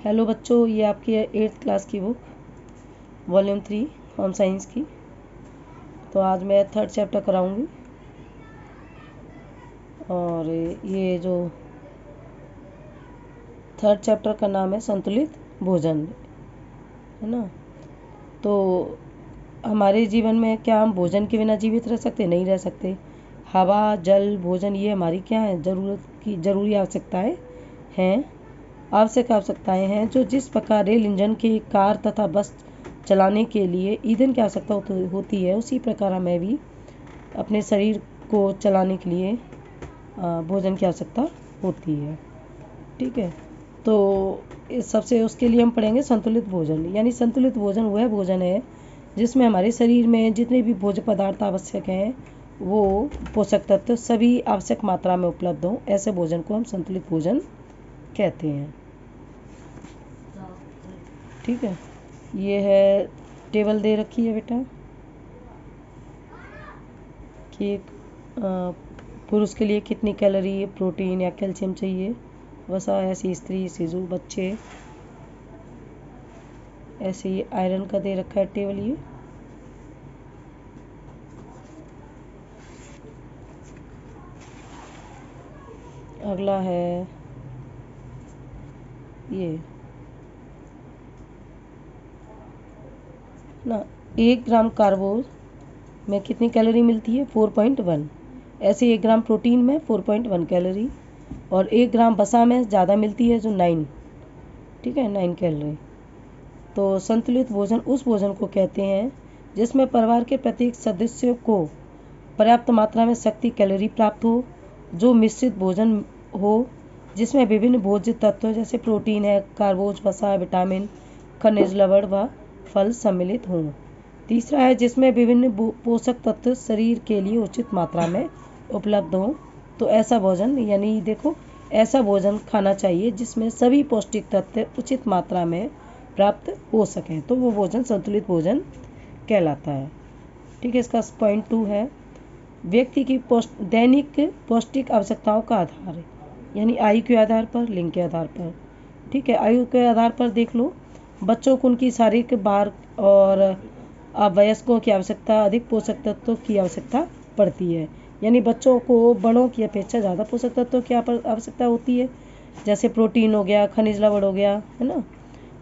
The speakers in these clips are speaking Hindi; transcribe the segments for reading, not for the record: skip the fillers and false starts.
हेलो बच्चों, ये आपकी 8th क्लास की बुक वॉल्यूम 3 होम साइंस की। तो आज मैं 3rd चैप्टर कराऊंगी और ये जो 3rd चैप्टर का नाम है संतुलित भोजन, है ना। तो हमारे जीवन में क्या हम भोजन के बिना जीवित रह सकते? नहीं रह सकते। हवा, जल, भोजन ये हमारी क्या है? ज़रूरी आवश्यकताएं हैं। आवश्यक आवश्यकताएं हैं जो जिस प्रकार रेल इंजन की कार तथा बस चलाने के लिए ईंधन की आवश्यकता होती है, उसी प्रकार हमें भी अपने शरीर को चलाने के लिए भोजन की आवश्यकता होती है। ठीक है, तो इस सबसे उसके लिए हम पढ़ेंगे संतुलित भोजन। यानी संतुलित भोजन वह भोजन है जिसमें हमारे शरीर में जितने भी भोज्य पदार्थ आवश्यक हैं वो पोषक तत्व सभी आवश्यक मात्रा में उपलब्ध हों। ऐसे भोजन को हम संतुलित भोजन कहते हैं। ठीक है, ये है टेबल दे रखी है बेटा कि एक पुरुष के लिए कितनी कैलोरी, प्रोटीन या कैल्शियम चाहिए, वसा ऐसी स्त्री, शिशु, बच्चे, ऐसे ही आयरन का दे रखा है टेबल। ये अगला है ये ना, 1 ग्राम कार्बोज में कितनी कैलोरी मिलती है? 4.1। ऐसे 1 ग्राम प्रोटीन में 4.1 कैलोरी और 1 ग्राम वसा में ज़्यादा मिलती है जो 9, ठीक है, 9 कैलोरी। तो संतुलित भोजन उस भोजन को कहते हैं जिसमें परिवार के प्रत्येक सदस्य को पर्याप्त मात्रा में शक्ति, कैलोरी प्राप्त हो, जो मिश्रित भोजन हो जिसमें विभिन्न भोज्य तत्व जैसे प्रोटीन है, कार्बोज, वसा, विटामिन, खनिज, लवण व फल सम्मिलित हों। तीसरा है जिसमें विभिन्न पोषक तत्व शरीर के लिए उचित मात्रा में उपलब्ध हों। तो ऐसा भोजन, यानी देखो, ऐसा भोजन खाना चाहिए जिसमें सभी पौष्टिक तत्व उचित मात्रा में प्राप्त हो सकें, तो वो भोजन संतुलित भोजन कहलाता है। ठीक है, इसका पॉइंट 2 है व्यक्ति की दैनिक पौष्टिक आवश्यकताओं का आधार, यानी आयु के आधार पर, लिंग के आधार पर। ठीक है, आयु के आधार पर देख लो, बच्चों को उनकी शारीरिक भार और वयस्कों की आवश्यकता अधिक पोषक तत्वों की आवश्यकता पड़ती है। यानी बच्चों को बड़ों की अपेक्षा ज़्यादा पोषक तत्वों की आवश्यकता होती है, जैसे प्रोटीन हो गया, खनिज, लवण हो गया, है ना।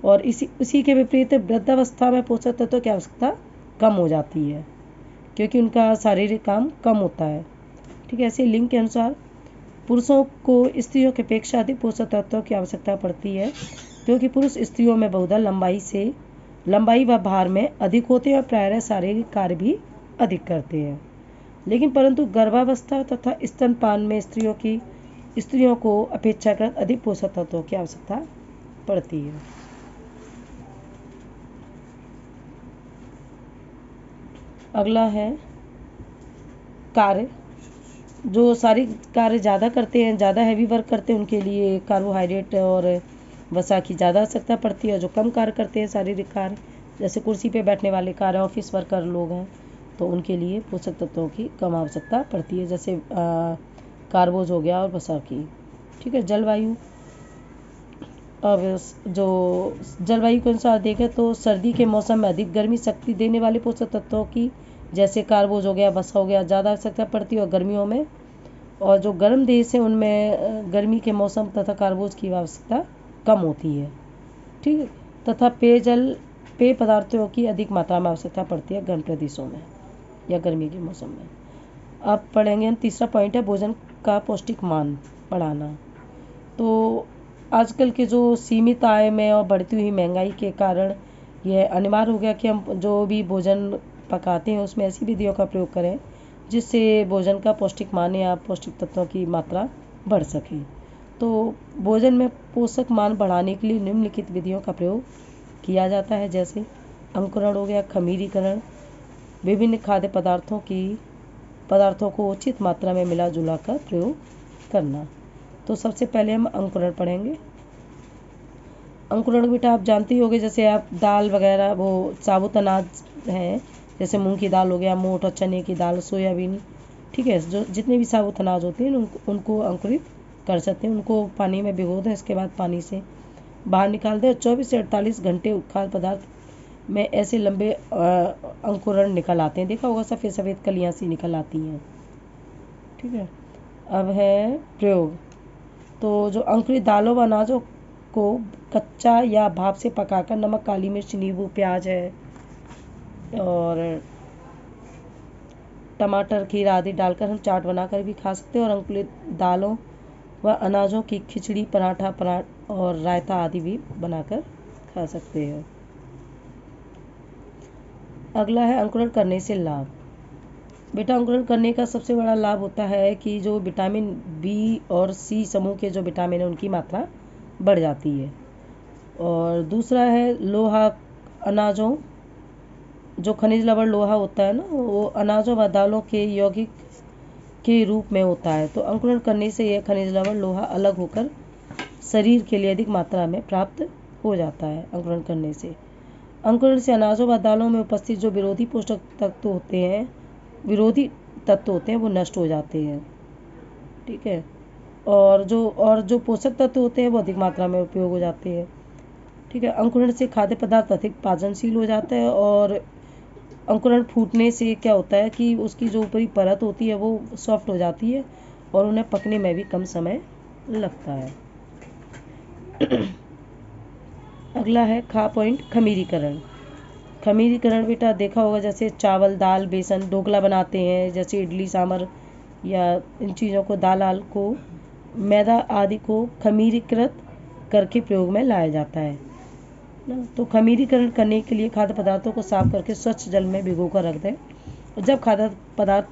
और इसी के विपरीत वृद्धावस्था में पोषक तत्वों की आवश्यकता कम हो जाती है क्योंकि उनका शारीरिक काम कम होता है। ठीक है, ऐसे लिंग के अनुसार पुरुषों को स्त्रियों की अपेक्षा अधिक पोषक तत्वों की आवश्यकता पड़ती है क्योंकि पुरुष स्त्रियों में बहुधा लंबाई व भार में अधिक होते हैं और प्रायः शारीरिक कार्य भी अधिक करते हैं। लेकिन परंतु गर्भावस्था तथा स्तनपान में स्त्रियों को अपेक्षाकृत अधिक पोषक तत्वों की आवश्यकता पड़ती है। अगला है कार्य। जो शारीरिक कार्य ज़्यादा करते हैं, ज़्यादा हैवी वर्क करते हैं, उनके लिए कार्बोहाइड्रेट और वसा की ज़्यादा आवश्यकता पड़ती है। जो कम कार्य करते हैं, शारीरिक कार्य, जैसे कुर्सी पे बैठने वाले कार्य, ऑफिस वर्कर लोग हैं, तो उनके लिए पोषक तत्वों की कम आवश्यकता पड़ती है, जैसे कार्बोज हो गया और वसा की। ठीक है, जलवायु। अब जो जलवायु के अनुसार देखें तो सर्दी के मौसम में अधिक गर्मी शक्ति देने वाले पोषक तत्वों की, जैसे कार्बोज हो गया, वसा हो गया, ज़्यादा आवश्यकता पड़ती है। और गर्मियों में, और जो गर्म देश है उनमें गर्मी के मौसम तथा कार्बोज की आवश्यकता कम होती है। ठीक है, तथा पेय पदार्थों की अधिक मात्रा में आवश्यकता पड़ती है गर्म प्रदेशों में या गर्मी के मौसम में। अब पढ़ेंगे हम, तीसरा पॉइंट है भोजन का पौष्टिक मान बढ़ाना। तो आजकल के जो सीमित आय में और बढ़ती हुई महंगाई के कारण यह अनिवार्य हो गया कि हम जो भी भोजन पकाते हैं उसमें ऐसी विधियों का प्रयोग करें जिससे भोजन का पौष्टिक मान या पौष्टिक तत्वों की मात्रा बढ़ सके। तो भोजन में पोषक मान बढ़ाने के लिए निम्नलिखित विधियों का प्रयोग किया जाता है, जैसे अंकुरण हो गया, खमीरीकरण, विभिन्न खाद्य पदार्थों को उचित मात्रा में मिला जुला कर प्रयोग करना। तो सबसे पहले हम अंकुरण पढ़ेंगे। अंकुरण बेटा आप जानते ही होंगे, जैसे आप दाल वगैरह, वो साबुत अनाज हैं, जैसे मूंग की दाल हो गया, मोठ और चने की दाल, सोयाबीन, ठीक है, जो जितने भी साबुत अनाज होते हैं उनको अंकुरित कर सकते हैं। उनको पानी में भिगो दें, इसके बाद पानी से बाहर निकाल दें। 24 से 48 घंटे खाद्य पदार्थ में ऐसे लंबे अंकुरण निकल आते हैं। देखा होगा सफ़ेद सफ़ेद कलियाँ सी निकल आती हैं। ठीक है, अब है प्रयोग। तो जो अंकुरित दालों व अनाजों को कच्चा या भाप से पकाकर नमक, काली मिर्च, नींबू, प्याज है और टमाटर, खीरा आदि डालकर हम चाट बनाकर भी खा सकते हैं। और अंकुरित दालों व अनाजों की खिचड़ी, पराठा और रायता आदि भी बनाकर खा सकते हैं। अगला है अंकुरण करने से लाभ। बेटा, अंकुरण करने का सबसे बड़ा लाभ होता है कि जो विटामिन बी और सी समूह के जो विटामिन है उनकी मात्रा बढ़ जाती है। और दूसरा है लोहा। अनाजों जो खनिज लवण लोहा होता है ना, वो अनाजों व दालों के यौगिक के रूप में होता है। तो अंकुरण करने से यह खनिज लवण लोहा अलग होकर शरीर के लिए अधिक मात्रा में प्राप्त हो जाता है। अंकुरण करने से अनाजों व दालों में उपस्थित जो विरोधी तत्व होते हैं वो नष्ट हो जाते हैं। ठीक है, और जो पोषक तत्व होते हैं वो अधिक मात्रा में उपयोग हो जाते हैं। ठीक है, अंकुरण से खाद्य पदार्थ अधिक पाचनशील हो जाता है। और अंकुरण फूटने से क्या होता है कि उसकी जो ऊपरी परत होती है वो सॉफ्ट हो जाती है और उन्हें पकने में भी कम समय लगता है। अगला है खमीरीकरण। खमीरीकरण बेटा देखा होगा, जैसे चावल, दाल, बेसन, ढोकला बनाते हैं, जैसे इडली सांभर या इन चीज़ों को, दाल को, मैदा आदि को खमीरीकृत करके प्रयोग में लाया जाता है ना। तो खमीरीकरण करने के लिए खाद्य पदार्थों को साफ करके स्वच्छ जल में भिगो कर रख दें। और जब खाद्य पदार्थ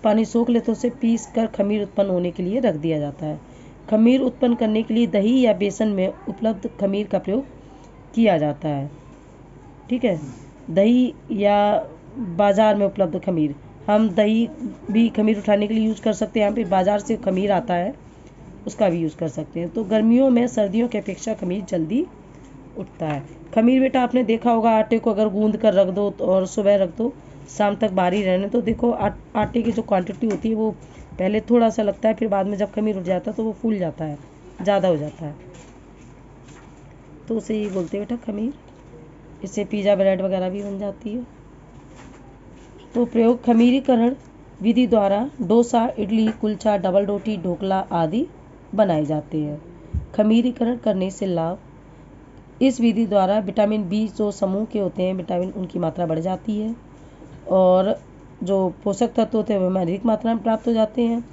पानी सोख ले तो उसे पीस कर खमीर उत्पन्न होने के लिए रख दिया जाता है। खमीर उत्पन्न करने के लिए दही या बेसन में उपलब्ध खमीर का प्रयोग किया जाता है। ठीक है, दही या बाज़ार में उपलब्ध खमीर, हम दही भी खमीर उठाने के लिए यूज़ कर सकते हैं। यहाँ पे बाज़ार से खमीर आता है, उसका भी यूज़ कर सकते हैं। तो गर्मियों में सर्दियों की अपेक्षा खमीर जल्दी उठता है। खमीर बेटा आपने देखा होगा, आटे को अगर गूंद कर रख दो और सुबह रख दो, शाम तक बाहरी रहने तो देखो आटे की जो क्वांटिटी होती है वो पहले थोड़ा सा लगता है, फिर बाद में जब खमीर उठ जाता है तो वो फूल जाता है, ज़्यादा हो जाता है। तो उसे ही बोलते हैं बेटा खमीर। इससे पिज़्ज़ा, ब्रेड वगैरह भी बन जाती है। तो प्रयोग खमीरीकरण विधि द्वारा डोसा, इडली, कुलचा, डबल रोटी, ढोकला आदि बनाए जाते हैं। खमीरीकरण करने से लाभ। इस विधि द्वारा विटामिन बी जो समूह के होते हैं विटामिन, उनकी मात्रा बढ़ जाती है और जो पोषक तत्व होते हैं वो अधिक मात्रा में प्राप्त हो जाते हैं।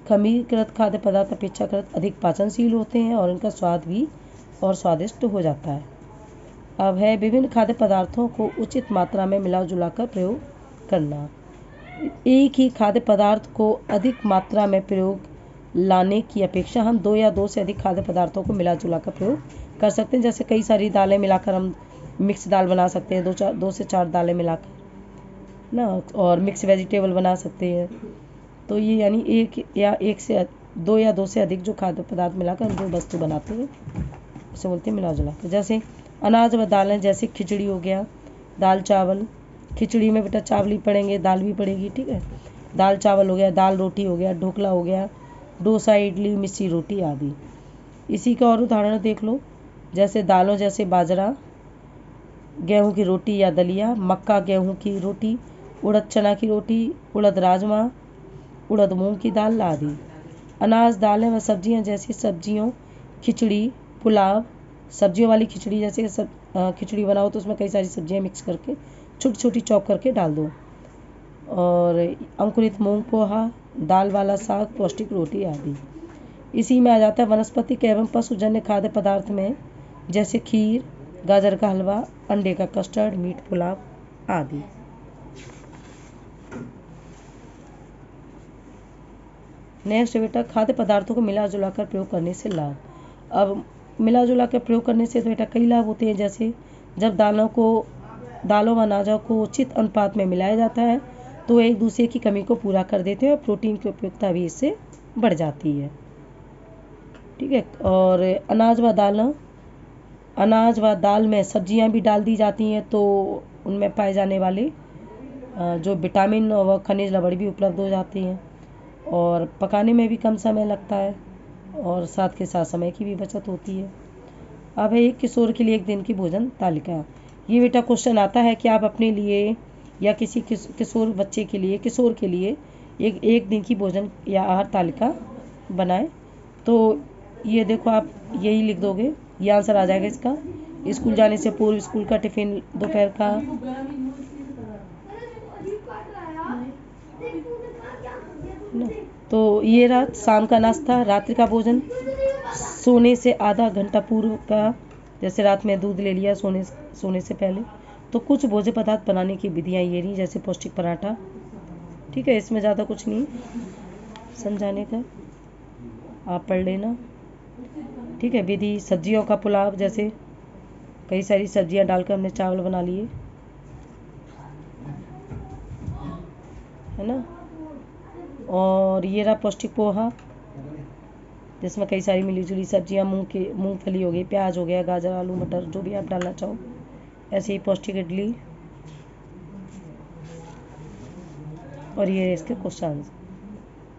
खमीरीकृत खाद्य पदार्थ अपेक्षाकृत अधिक पाचनशील होते हैं और इनका स्वाद भी और स्वादिष्ट हो जाता है। अब है विभिन्न खाद्य पदार्थों को उचित मात्रा में मिला जुला कर प्रयोग करना। एक ही खाद्य पदार्थ को अधिक मात्रा में प्रयोग लाने की अपेक्षा हम 2 या 2 से अधिक खाद्य पदार्थों को मिला जुला कर प्रयोग कर सकते हैं। जैसे कई सारी दालें मिलाकर हम मिक्स दाल बना सकते हैं, 2 से 4 दालें मिलाकर ना, और मिक्स वेजिटेबल बना सकते हैं। तो ये यानी 2 या 2 से अधिक जो खाद्य पदार्थ मिलाकर हम जो वस्तु बनाते हैं उसे बोलते हैं मिला जुला कर। जैसे अनाज व दालें, जैसे खिचड़ी हो गया, दाल चावल। खिचड़ी में बेटा चावल ही पड़ेंगे, दाल भी पड़ेगी। ठीक है, दाल चावल हो गया, दाल रोटी हो गया, ढोकला हो गया, डोसा, इडली, मिस्सी रोटी आदि। इसी का और उदाहरण देख लो, जैसे दालों जैसे बाजरा, गेहूं की रोटी या दलिया, मक्का गेहूं की रोटी, उड़द चना की रोटी, उड़द राजमा, उड़द मूंग की दाल आदि। अनाज, दालें व सब्जियां, जैसी सब्जियों खिचड़ी, पुलाव, सब्जियों वाली खिचड़ी, जैसे खिचड़ी बनाओ तो उसमें कई सारी सब्जियां मिक्स करके छोटी छोटी चॉप करके डाल दो। और अंकुरित मूंग पोहा, दाल वाला साग, पौष्टिक रोटी आदि। इसी में आ जाता है वनस्पतिक एवं पशुजन्य खाद्य पदार्थ में, जैसे खीर, गाजर का हलवा, अंडे का कस्टर्ड, मीट पुलाव आदि। नेक्स्ट बेटा, खाद्य पदार्थों को मिला जुला कर प्रयोग करने से लाभ। अब मिला जुला कर प्रयोग करने से तो बेटा कई लाभ होते हैं। जैसे जब दालों व अनाजों को उचित अनुपात में मिलाया जाता है तो एक दूसरे की कमी को पूरा कर देते हैं और प्रोटीन की उपयोगिता भी इससे बढ़ जाती है। ठीक है, और अनाज व दाल में सब्जियां भी डाल दी जाती हैं तो उनमें पाए जाने वाले जो विटामिन व खनिज लवण भी उपलब्ध हो जाते हैं और पकाने में भी कम समय लगता है और साथ के साथ समय की भी बचत होती है। अब है एक किशोर के लिए एक दिन की भोजन तालिका। ये बेटा क्वेश्चन आता है कि आप अपने लिए या किसी किशोर बच्चे के लिए, किशोर के लिए एक दिन की भोजन या आहार तालिका बनाएं। तो ये देखो, आप यही लिख दोगे, ये आंसर आ जाएगा इसका। स्कूल जाने से पूर्व स्कूल का टिफिन, दोपहर का तो ये रात शाम का नाश्ता, रात्रि का भोजन सोने से आधा घंटा पूर्व का, जैसे रात में दूध ले लिया सोने से पहले। तो कुछ भोज्य पदार्थ बनाने की विधियाँ ये रही, जैसे पौष्टिक पराठा। ठीक है, इसमें ज़्यादा कुछ नहीं समझाने का, आप पढ़ लेना। ठीक है, विधि सब्जियों का पुलाव, जैसे कई सारी सब्जियां डालकर हमने चावल बना लिए, है ना। और ये रहा पौष्टिक पोहा, जिसमें कई सारी मिली जुली सब्जियां, मूंगफली हो गई, प्याज हो गया, गाजर, आलू, मटर, जो भी आप डालना चाहो। ऐसे ही पौष्टिक इडली। और ये इसके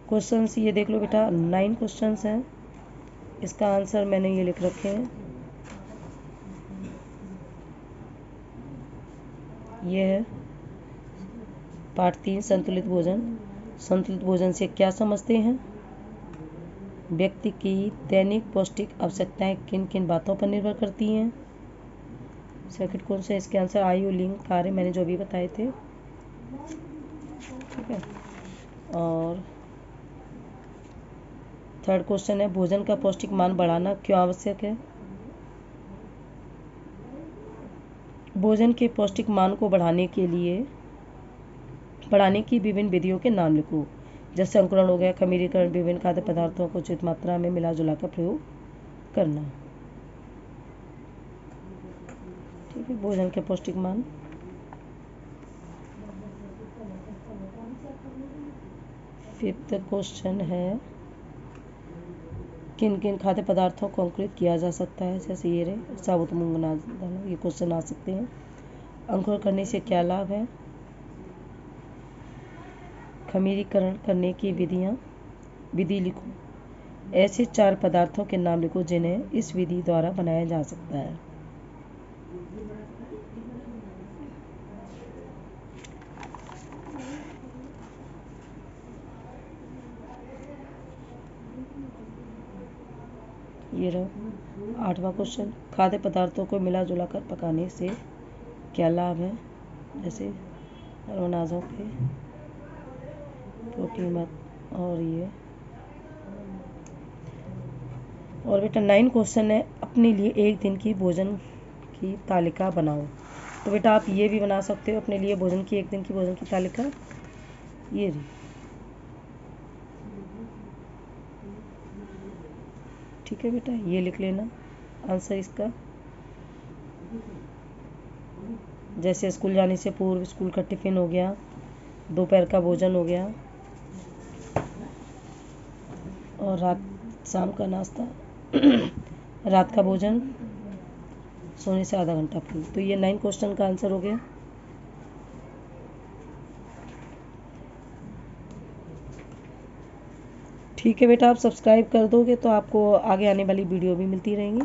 क्वेश्चंस ये देख लो बेटा, 9 क्वेश्चंस हैं। इसका आंसर मैंने ये लिख रखे हैं। ये है पार्ट 3, संतुलित भोजन। संतुलित भोजन से क्या समझते हैं? व्यक्ति की दैनिक पौष्टिक आवश्यकताएं किन किन बातों पर निर्भर करती हैं? सेकंड क्वेश्चन, इसके आंसर आयु, लिंग, कार्य, मैंने जो भी बताए थे। ठीक है। और थर्ड क्वेश्चन है, भोजन का पौष्टिक मान बढ़ाना क्यों आवश्यक है? भोजन के पौष्टिक मान को बढ़ाने की विभिन्न विधियों के नाम लिखो। जैसे अंकुरण हो गया, खमीरीकरण, विभिन्न खाद्य पदार्थों को उचित मात्रा में मिला जुला कर प्रयोग करना। ठीक है, भोजन के पौष्टिक मान। फिफ्थ क्वेश्चन है, किन किन खाद्य पदार्थों को अंकुरित किया जा सकता है? जैसे ये रहे साबुत मूंग दाना, ये क्वेश्चन आ सकते हैं। अंकुरण करने से क्या लाभ है? खमीरीकरण करने की विधि लिखो। ऐसे 4 पदार्थों के नाम लिखो जिन्हें इस विधि द्वारा बनाया जा सकता है। ये रहा 8वां क्वेश्चन, खाद्य पदार्थों को मिला जुला कर पकाने से क्या लाभ है? जैसे अनाजों के प्रोटीन और ये। और बेटा 9 क्वेश्चन है, अपने लिए एक दिन की भोजन की तालिका बनाओ। तो बेटा आप ये भी बना सकते हो, अपने लिए एक दिन की भोजन की तालिका। ये रही। ठीक है बेटा, ये लिख लेना आंसर इसका। जैसे स्कूल जाने से पूर्व स्कूल का टिफिन हो गया, दोपहर का भोजन हो गया, और शाम का नाश्ता, रात का भोजन, सोने से आधा घंटा पूर्व। तो ये 9 क्वेश्चन का आंसर हो गया। ठीक है बेटा, आप सब्सक्राइब कर दोगे तो आपको आगे आने वाली वीडियो भी मिलती रहेंगी।